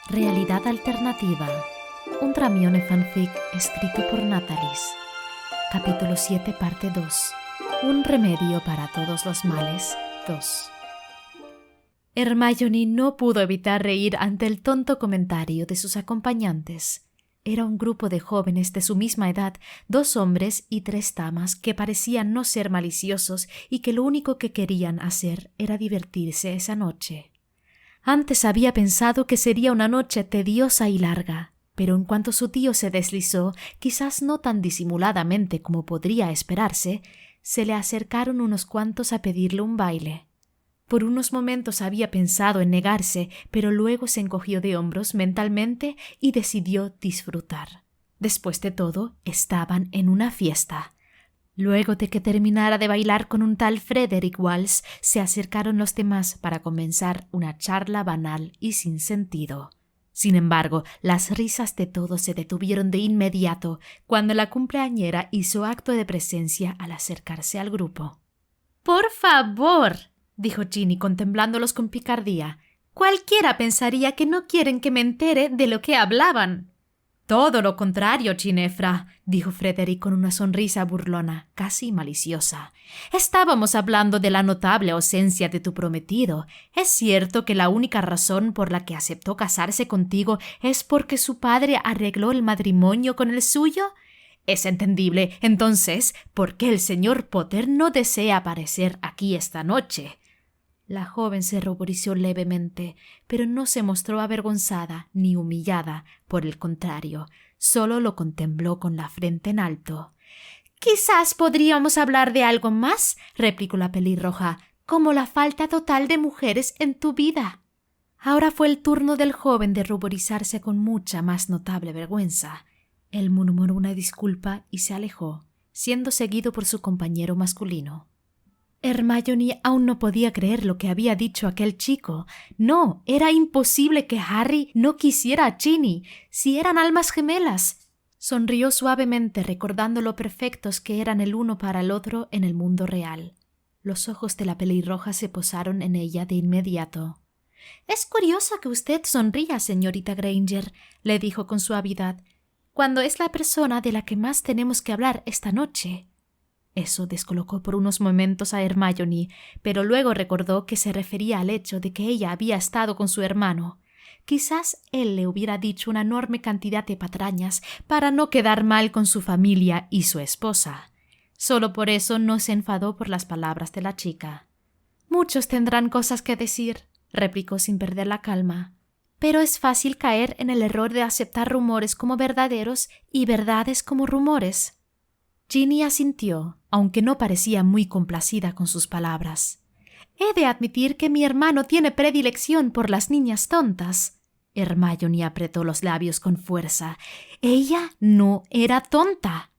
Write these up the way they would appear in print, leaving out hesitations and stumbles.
Realidad alternativa. Un tramione fanfic escrito por Natalis. Capítulo 7, parte 2. Un remedio para todos los males 2. Hermione no pudo evitar reír ante el tonto comentario de sus acompañantes. Era un grupo de jóvenes de su misma edad, 2 hombres y 3 damas que parecían no ser maliciosos y que lo único que querían hacer era divertirse esa noche. Antes había pensado que sería una noche tediosa y larga, pero en cuanto su tío se deslizó, quizás no tan disimuladamente como podría esperarse, se le acercaron unos cuantos a pedirle un baile. Por unos momentos había pensado en negarse, pero luego se encogió de hombros mentalmente y decidió disfrutar. Después de todo, estaban en una fiesta. Luego de que terminara de bailar con un tal Frederick Walsh, se acercaron los demás para comenzar una charla banal y sin sentido. Sin embargo, las risas de todos se detuvieron de inmediato cuando la cumpleañera hizo acto de presencia al acercarse al grupo. «¡Por favor!», dijo Ginny contemplándolos con picardía. «Cualquiera pensaría que no quieren que me entere de lo que hablaban». «Todo lo contrario, Ginefra», dijo Frederick con una sonrisa burlona, casi maliciosa. «Estábamos hablando de la notable ausencia de tu prometido. ¿Es cierto que la única razón por la que aceptó casarse contigo es porque su padre arregló el matrimonio con el suyo? Es entendible, entonces, por qué el señor Potter no desea aparecer aquí esta noche». La joven se ruborizó levemente, pero no se mostró avergonzada ni humillada, por el contrario, solo lo contempló con la frente en alto. «Quizás podríamos hablar de algo más», replicó la pelirroja, «como la falta total de mujeres en tu vida». Ahora fue el turno del joven de ruborizarse con mucha más notable vergüenza. Él murmuró una disculpa y se alejó, siendo seguido por su compañero masculino. Hermione aún no podía creer lo que había dicho aquel chico. No, era imposible que Harry no quisiera a Ginny, si eran almas gemelas. Sonrió suavemente recordando lo perfectos que eran el uno para el otro en el mundo real. Los ojos de la pelirroja se posaron en ella de inmediato. «Es curioso que usted sonría, señorita Granger», le dijo con suavidad, «cuando es la persona de la que más tenemos que hablar esta noche». Eso descolocó por unos momentos a Hermione, pero luego recordó que se refería al hecho de que ella había estado con su hermano. Quizás él le hubiera dicho una enorme cantidad de patrañas para no quedar mal con su familia y su esposa. Solo por eso no se enfadó por las palabras de la chica. «Muchos tendrán cosas que decir», replicó sin perder la calma, «pero es fácil caer en el error de aceptar rumores como verdaderos y verdades como rumores». Ginny asintió, aunque no parecía muy complacida con sus palabras. «He de admitir que mi hermano tiene predilección por las niñas tontas». Hermione apretó los labios con fuerza. Ella no era tonta.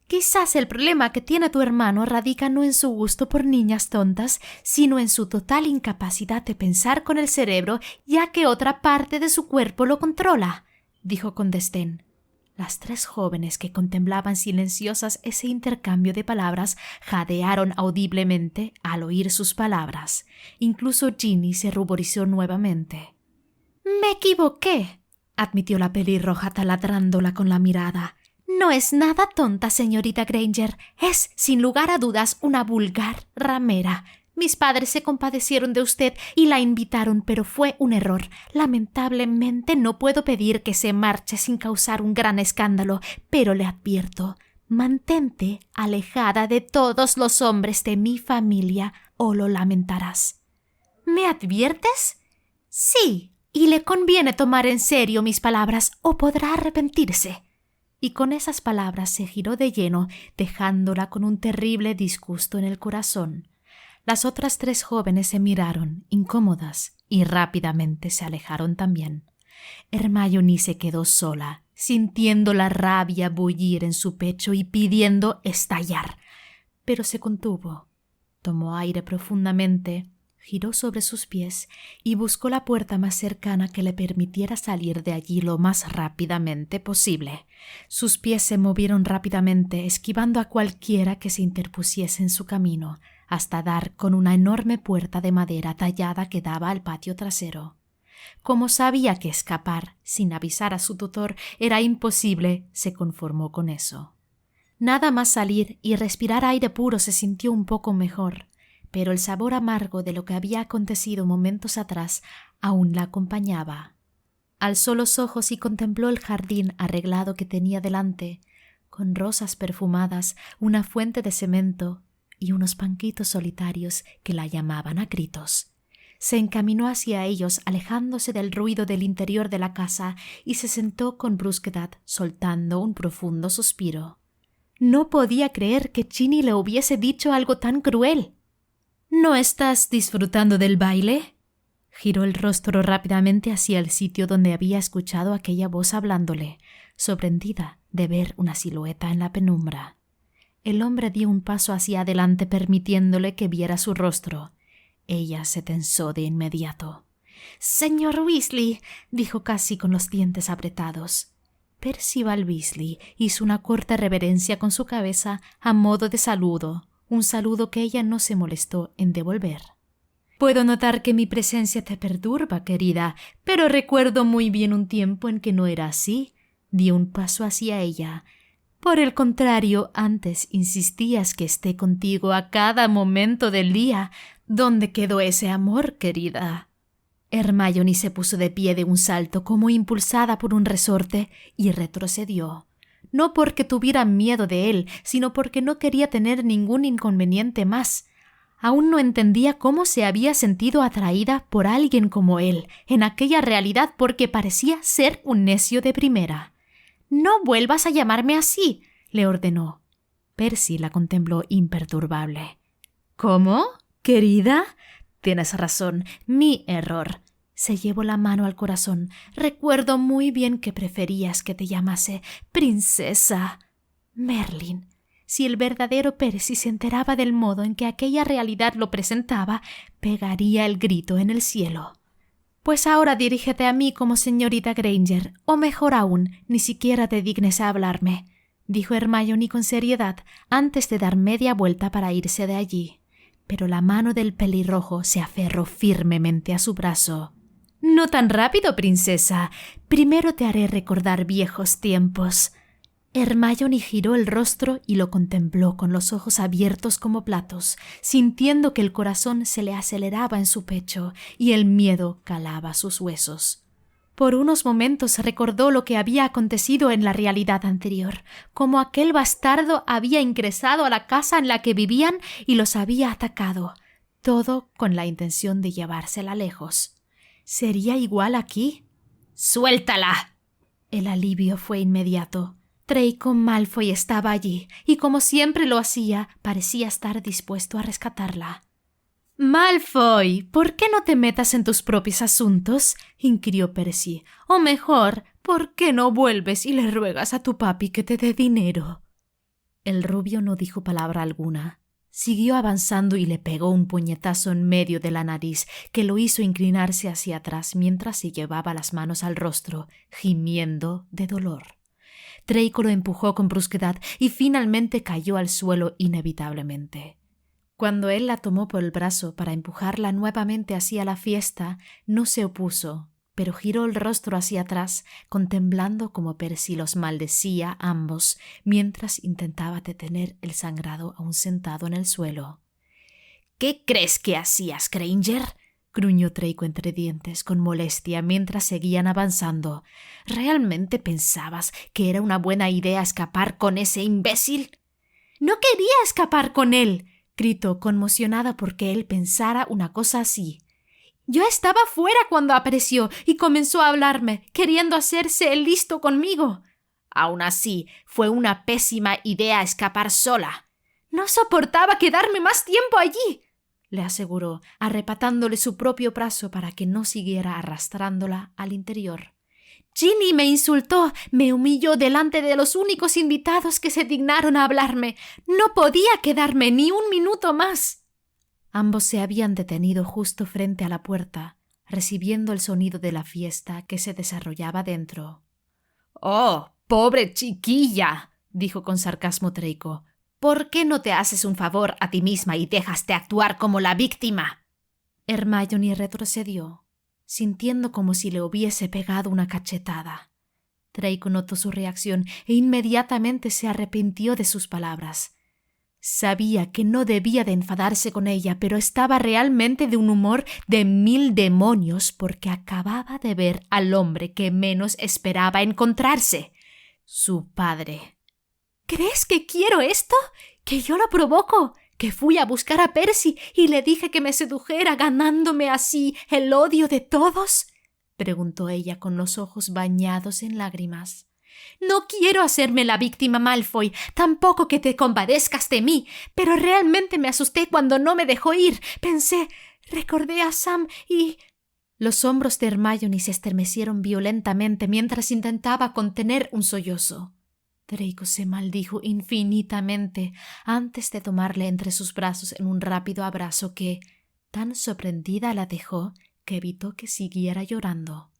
«Quizás el problema que tiene tu hermano radica no en su gusto por niñas tontas, sino en su total incapacidad de pensar con el cerebro, ya que otra parte de su cuerpo lo controla», dijo con desdén. Las 3 jóvenes que contemplaban silenciosas ese intercambio de palabras jadearon audiblemente al oír sus palabras. Incluso Ginny se ruborizó nuevamente. «Me equivoqué», admitió la pelirroja taladrándola con la mirada. «No es nada tonta, señorita Granger. Es, sin lugar a dudas, una vulgar ramera. Mis padres se compadecieron de usted y la invitaron, pero fue un error. Lamentablemente no puedo pedir que se marche sin causar un gran escándalo, pero le advierto, mantente alejada de todos los hombres de mi familia o lo lamentarás». «¿Me adviertes?» «Sí, y le conviene tomar en serio mis palabras o podrá arrepentirse». Y con esas palabras se giró de lleno, dejándola con un terrible disgusto en el corazón. Las otras 3 jóvenes se miraron, incómodas, y rápidamente se alejaron también. Hermione se quedó sola, sintiendo la rabia bullir en su pecho y pidiendo estallar. Pero se contuvo, tomó aire profundamente, giró sobre sus pies y buscó la puerta más cercana que le permitiera salir de allí lo más rápidamente posible. Sus pies se movieron rápidamente, esquivando a cualquiera que se interpusiese en su camino, hasta dar con una enorme puerta de madera tallada que daba al patio trasero. Como sabía que escapar sin avisar a su tutor era imposible, se conformó con eso. Nada más salir y respirar aire puro se sintió un poco mejor, pero el sabor amargo de lo que había acontecido momentos atrás aún la acompañaba. Alzó los ojos y contempló el jardín arreglado que tenía delante, con rosas perfumadas, una fuente de cemento y unos banquitos solitarios que la llamaban a gritos. Se encaminó hacia ellos, alejándose del ruido del interior de la casa, y se sentó con brusquedad, soltando un profundo suspiro. No podía creer que Ginny le hubiese dicho algo tan cruel. ¿No estás disfrutando del baile? Giró el rostro rápidamente hacia el sitio donde había escuchado aquella voz hablándole, sorprendida de ver una silueta en la penumbra. El hombre dio un paso hacia adelante permitiéndole que viera su rostro. Ella se tensó de inmediato. «Señor Weasley», dijo casi con los dientes apretados. Percival Weasley hizo una corta reverencia con su cabeza a modo de saludo, un saludo que ella no se molestó en devolver. «Puedo notar que mi presencia te perturba, querida, pero recuerdo muy bien un tiempo en que no era así». Dio un paso hacia ella. «Por el contrario, antes insistías que esté contigo a cada momento del día. ¿Dónde quedó ese amor, querida?» Hermione se puso de pie de un salto como impulsada por un resorte y retrocedió. No porque tuviera miedo de él, sino porque no quería tener ningún inconveniente más. Aún no entendía cómo se había sentido atraída por alguien como él, en aquella realidad, porque parecía ser un necio de primera. «No vuelvas a llamarme así», le ordenó. Percy la contempló imperturbable. «¿Cómo, querida?» «Tienes razón, mi error». Se llevó la mano al corazón. «Recuerdo muy bien que preferías que te llamase princesa Merlin». Si el verdadero Percy se enteraba del modo en que aquella realidad lo presentaba, pegaría el grito en el cielo. «Pues ahora dirígete a mí como señorita Granger, o mejor aún, ni siquiera te dignes a hablarme», dijo Hermione con seriedad, antes de dar media vuelta para irse de allí. Pero la mano del pelirrojo se aferró firmemente a su brazo. «No tan rápido, princesa. Primero te haré recordar viejos tiempos». Hermione giró el rostro y lo contempló con los ojos abiertos como platos, sintiendo que el corazón se le aceleraba en su pecho y el miedo calaba sus huesos. Por unos momentos recordó lo que había acontecido en la realidad anterior, cómo aquel bastardo había ingresado a la casa en la que vivían y los había atacado, todo con la intención de llevársela lejos. ¿Sería igual aquí? «¡Suéltala!». El alivio fue inmediato. Draco Malfoy estaba allí, y como siempre lo hacía, parecía estar dispuesto a rescatarla. «Malfoy, ¿por qué no te metas en tus propios asuntos?», inquirió Percy. «O mejor, ¿por qué no vuelves y le ruegas a tu papi que te dé dinero?». El rubio no dijo palabra alguna. Siguió avanzando y le pegó un puñetazo en medio de la nariz que lo hizo inclinarse hacia atrás mientras se llevaba las manos al rostro, gimiendo de dolor. Draco lo empujó con brusquedad y finalmente cayó al suelo inevitablemente. Cuando él la tomó por el brazo para empujarla nuevamente hacia la fiesta, no se opuso, pero giró el rostro hacia atrás, contemplando cómo Percy los maldecía a ambos, mientras intentaba detener el sangrado aún sentado en el suelo. «¿Qué crees que hacías, Granger?», gruñó Draco entre dientes con molestia mientras seguían avanzando. «¿Realmente pensabas que era una buena idea escapar con ese imbécil?». «No quería escapar con él», gritó conmocionada porque él pensara una cosa así. «Yo estaba fuera cuando apareció y comenzó a hablarme, queriendo hacerse el listo conmigo». «Aún así, fue una pésima idea escapar sola». «No soportaba quedarme más tiempo allí», le aseguró, arrebatándole su propio brazo para que no siguiera arrastrándola al interior. «Ginny me insultó, me humilló delante de los únicos invitados que se dignaron a hablarme. No podía quedarme ni un minuto más». Ambos se habían detenido justo frente a la puerta, recibiendo el sonido de la fiesta que se desarrollaba dentro. «Oh, pobre chiquilla», dijo con sarcasmo Draco. «¿Por qué no te haces un favor a ti misma y dejas de actuar como la víctima?». Hermione retrocedió. sintiendo como si le hubiese pegado una cachetada. Draco notó su reacción e inmediatamente se arrepintió de sus palabras. Sabía que no debía de enfadarse con ella, pero estaba realmente de un humor de 1000 demonios porque acababa de ver al hombre que menos esperaba encontrarse, su padre. ¿Crees que quiero esto? ¿Que yo lo provoco? ¿Que fui a buscar a Percy y le dije que me sedujera ganándome así el odio de todos? Preguntó ella con los ojos bañados en lágrimas. No quiero hacerme la víctima, Malfoy, tampoco que te compadezcas de mí, pero realmente me asusté cuando no me dejó ir. Recordé a Sam y... Los hombros de Hermione se estremecieron violentamente mientras intentaba contener un sollozo. Draco se maldijo infinitamente antes de tomarle entre sus brazos en un rápido abrazo que, tan sorprendida la dejó, que evitó que siguiera llorando.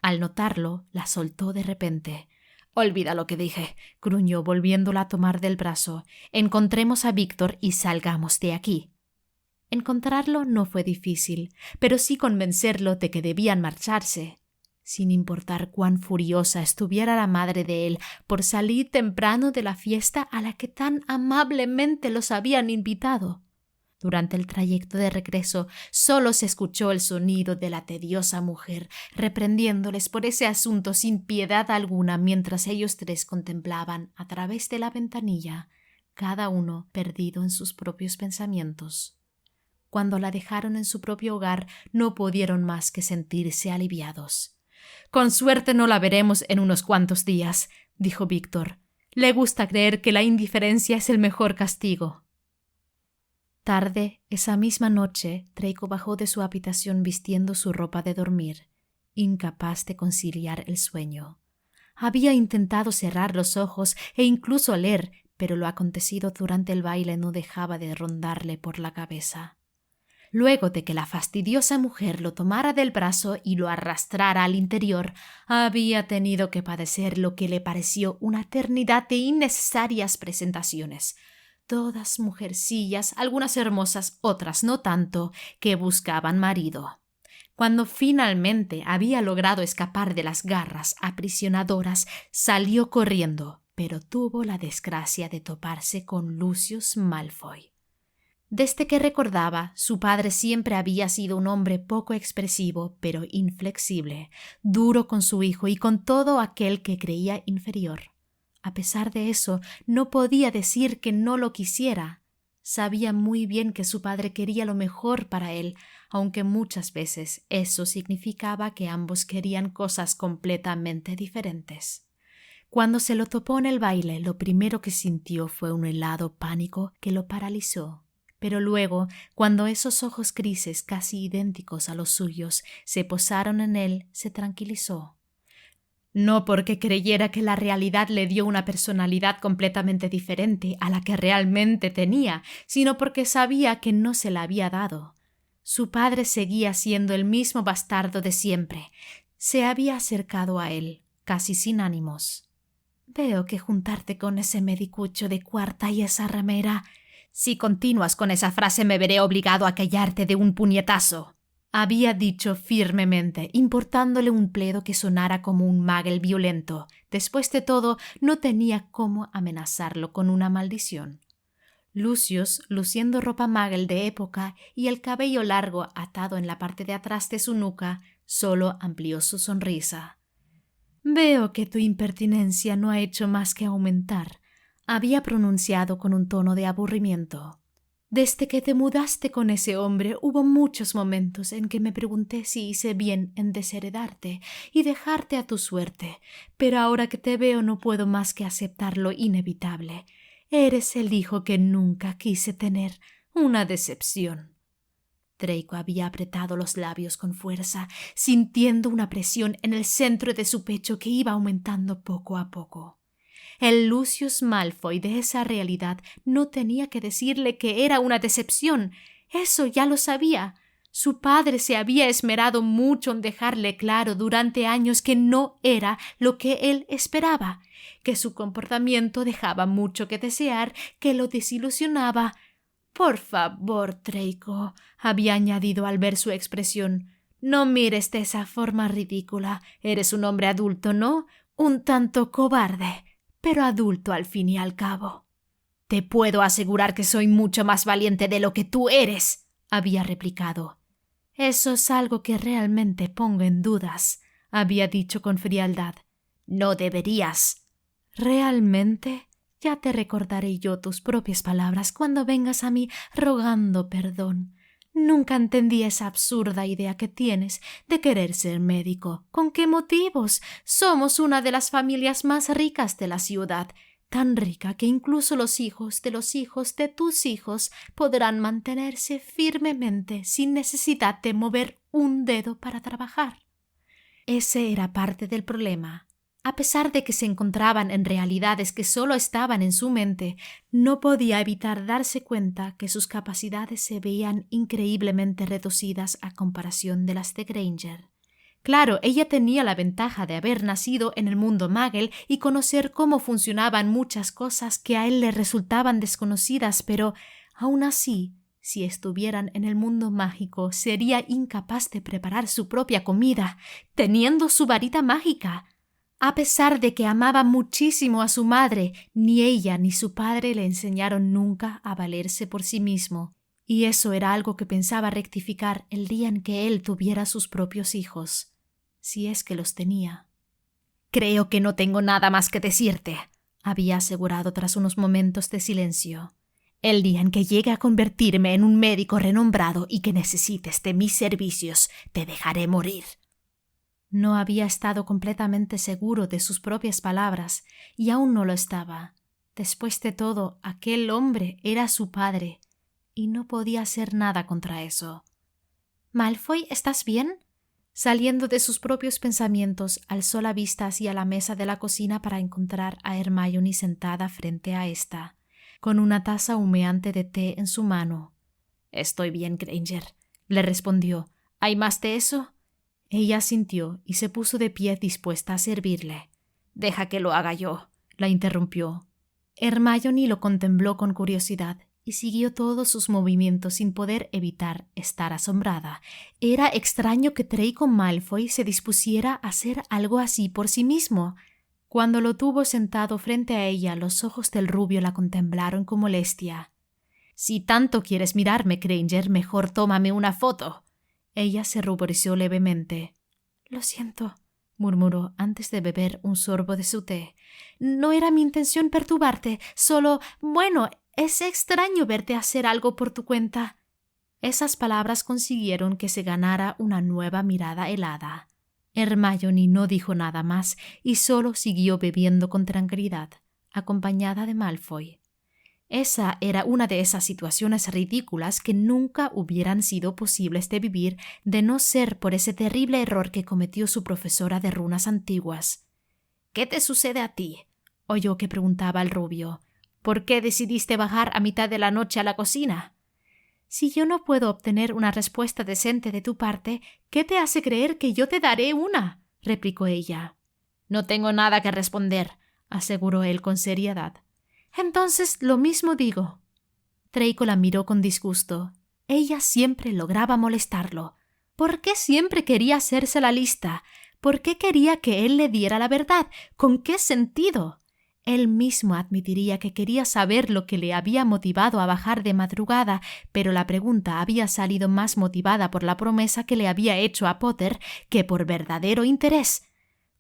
Al notarlo, la soltó de repente. «Olvida lo que dije», gruñó volviéndola a tomar del brazo. «Encontremos a Víctor y salgamos de aquí». Encontrarlo no fue difícil, pero sí convencerlo de que debían marcharse. Sin importar cuán furiosa estuviera la madre de él por salir temprano de la fiesta a la que tan amablemente los habían invitado. Durante el trayecto de regreso solo se escuchó el sonido de la tediosa mujer reprendiéndoles por ese asunto sin piedad alguna mientras ellos tres contemplaban a través de la ventanilla, cada uno perdido en sus propios pensamientos. Cuando la dejaron en su propio hogar no pudieron más que sentirse aliviados. «Con suerte no la veremos en unos cuantos días», dijo Víctor. «Le gusta creer que la indiferencia es el mejor castigo». Tarde, esa misma noche, Draco bajó de su habitación vistiendo su ropa de dormir, incapaz de conciliar el sueño. Había intentado cerrar los ojos e incluso leer, pero lo acontecido durante el baile no dejaba de rondarle por la cabeza. Luego de que la fastidiosa mujer lo tomara del brazo y lo arrastrara al interior, había tenido que padecer lo que le pareció una eternidad de innecesarias presentaciones. Todas mujercillas, algunas hermosas, otras no tanto, que buscaban marido. Cuando finalmente había logrado escapar de las garras aprisionadoras, salió corriendo, pero tuvo la desgracia de toparse con Lucius Malfoy. Desde que recordaba, su padre siempre había sido un hombre poco expresivo, pero inflexible, duro con su hijo y con todo aquel que creía inferior. A pesar de eso, no podía decir que no lo quisiera. Sabía muy bien que su padre quería lo mejor para él, aunque muchas veces eso significaba que ambos querían cosas completamente diferentes. Cuando se lo topó en el baile, lo primero que sintió fue un helado pánico que lo paralizó. Pero luego, cuando esos ojos grises casi idénticos a los suyos se posaron en él, se tranquilizó. No porque creyera que la realidad le dio una personalidad completamente diferente a la que realmente tenía, sino porque sabía que no se la había dado. Su padre seguía siendo el mismo bastardo de siempre. Se había acercado a él, casi sin ánimos. «Veo que juntarte con ese medicucho de cuarta y esa ramera... Si continúas con esa frase me veré obligado a callarte de un puñetazo», había dicho firmemente, importándole un pledo que sonara como un Muggle violento. Después de todo, no tenía cómo amenazarlo con una maldición. Lucius, luciendo ropa Muggle de época y el cabello largo atado en la parte de atrás de su nuca, solo amplió su sonrisa. «Veo que tu impertinencia no ha hecho más que aumentar», había pronunciado con un tono de aburrimiento. «Desde que te mudaste con ese hombre hubo muchos momentos en que me pregunté si hice bien en desheredarte y dejarte a tu suerte, pero ahora que te veo no puedo más que aceptar lo inevitable. Eres el hijo que nunca quise tener, una decepción». Draco había apretado los labios con fuerza, sintiendo una presión en el centro de su pecho que iba aumentando poco a poco. El Lucius Malfoy de esa realidad no tenía que decirle que era una decepción. Eso ya lo sabía. Su padre se había esmerado mucho en dejarle claro durante años que no era lo que él esperaba, que su comportamiento dejaba mucho que desear, que lo desilusionaba. «Por favor, Draco», había añadido al ver su expresión, No mires de esa forma ridícula. Eres un hombre adulto, ¿no? Un tanto cobarde, pero adulto al fin y al cabo. Te puedo asegurar que soy mucho más valiente de lo que tú eres, había replicado. Eso es algo que realmente pongo en dudas, había dicho con frialdad. No deberías. ¿Realmente? Ya te recordaré yo tus propias palabras cuando vengas a mí rogando perdón. Nunca entendí esa absurda idea que tienes de querer ser médico. ¿Con qué motivos? Somos una de las familias más ricas de la ciudad, tan rica que incluso los hijos de tus hijos podrán mantenerse firmemente sin necesidad de mover un dedo para trabajar. Ese era parte del problema. A pesar de que se encontraban en realidades que solo estaban en su mente, no podía evitar darse cuenta que sus capacidades se veían increíblemente reducidas a comparación de las de Granger. Claro, ella tenía la ventaja de haber nacido en el mundo Muggle y conocer cómo funcionaban muchas cosas que a él le resultaban desconocidas, pero aún así, si estuvieran en el mundo mágico, sería incapaz de preparar su propia comida, teniendo su varita mágica. A pesar de que amaba muchísimo a su madre, ni ella ni su padre le enseñaron nunca a valerse por sí mismo, y eso era algo que pensaba rectificar el día en que él tuviera sus propios hijos, si es que los tenía. Creo que no tengo nada más que decirte, había asegurado tras unos momentos de silencio. El día en que llegue a convertirme en un médico renombrado y que necesites de mis servicios, te dejaré morir. No había estado completamente seguro de sus propias palabras, y aún no lo estaba. Después de todo, aquel hombre era su padre, y no podía hacer nada contra eso. —Malfoy, ¿estás bien? Saliendo de sus propios pensamientos, alzó la vista hacia la mesa de la cocina para encontrar a Hermione sentada frente a ésta, con una taza humeante de té en su mano. —Estoy bien, Granger —le respondió—. ¿Hay más de eso? Ella asintió y se puso de pie dispuesta a servirle. —Deja que lo haga yo —la interrumpió. Hermione lo contempló con curiosidad y siguió todos sus movimientos sin poder evitar estar asombrada. Era extraño que Draco Malfoy se dispusiera a hacer algo así por sí mismo. Cuando lo tuvo sentado frente a ella, los ojos del rubio la contemplaron con molestia. —Si tanto quieres mirarme, Granger, mejor tómame una foto. Ella se ruborizó levemente. —Lo siento —murmuró antes de beber un sorbo de su té—. No era mi intención perturbarte, solo, bueno, es extraño verte hacer algo por tu cuenta. Esas palabras consiguieron que se ganara una nueva mirada helada. Hermione no dijo nada más y solo siguió bebiendo con tranquilidad, acompañada de Malfoy. Esa era una de esas situaciones ridículas que nunca hubieran sido posibles de vivir de no ser por ese terrible error que cometió su profesora de runas antiguas. —¿Qué te sucede a ti? —oyó que preguntaba el rubio. —¿Por qué decidiste bajar a mitad de la noche a la cocina? Si yo no puedo obtener una respuesta decente de tu parte, ¿qué te hace creer que yo te daré una? —replicó ella. —No tengo nada que responder —aseguró él con seriedad. —Entonces lo mismo digo. Draco la miró con disgusto. Ella siempre lograba molestarlo. ¿Por qué siempre quería hacerse la lista? ¿Por qué quería que él le diera la verdad? ¿Con qué sentido? Él mismo admitiría que quería saber lo que le había motivado a bajar de madrugada, pero la pregunta había salido más motivada por la promesa que le había hecho a Potter que por verdadero interés.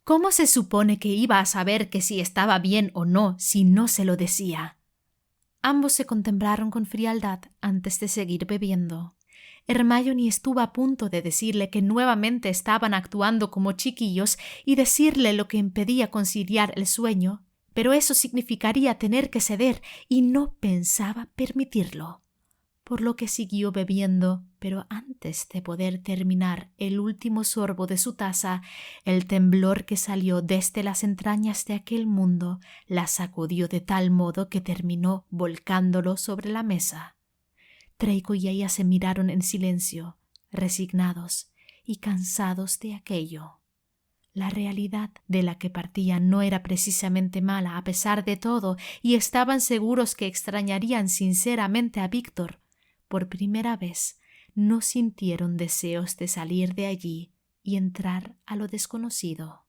¿Cómo se supone que iba a saber que si estaba bien o no si no se lo decía? Ambos se contemplaron con frialdad antes de seguir bebiendo. Hermione estuvo a punto de decirle que nuevamente estaban actuando como chiquillos y decirle lo que impedía conciliar el sueño, pero eso significaría tener que ceder y no pensaba permitirlo. Por lo que siguió bebiendo, pero antes de poder terminar el último sorbo de su taza, el temblor que salió desde las entrañas de aquel mundo la sacudió de tal modo que terminó volcándolo sobre la mesa. Draco y ella se miraron en silencio, resignados y cansados de aquello. La realidad de la que partían no era precisamente mala a pesar de todo, y estaban seguros que extrañarían sinceramente a Víctor. Por primera vez, no sintieron deseos de salir de allí y entrar a lo desconocido.